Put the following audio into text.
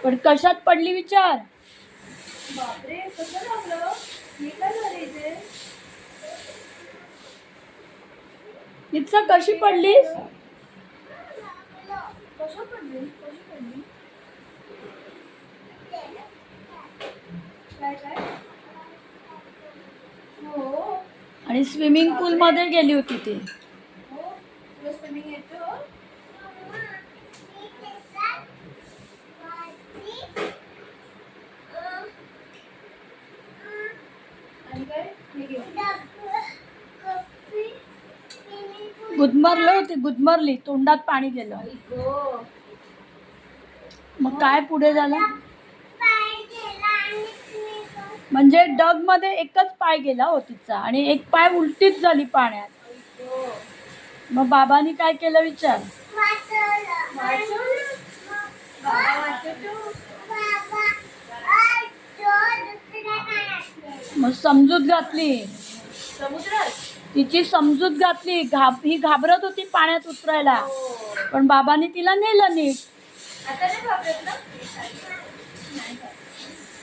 पण कशात पडली विचार. बापरे कसं लागलं? मी काय झालं इथे? इतका कशी पडलीस? कशा पडली? कशी पडली? काय काय? हो आणि स्विमिंग पूल मध्ये गेली होती ती. हो तुला स्विमिंग येतं? आणि काय? हे घे. गुदमरले होती, गुदमरली, तोंडात पाणी गेलं. आई गं. मग काय पुढे झालं? म्हणजे डग मध्ये एकच पाय गेला हो तिचा आणि एक पाय उलटीच झाली पाण्यात. आई गं. मग बाबांनी काय केलं विचार. वाचवलं? बाबा वाचवतो. मग समजूत घातली, समुद्रात? तिची समजूत घातली. ही घाबरत होती पाण्यात उतरायला, हो. पण बाबांनी तिला नेलं नीट. आता नाही घाबरत ना?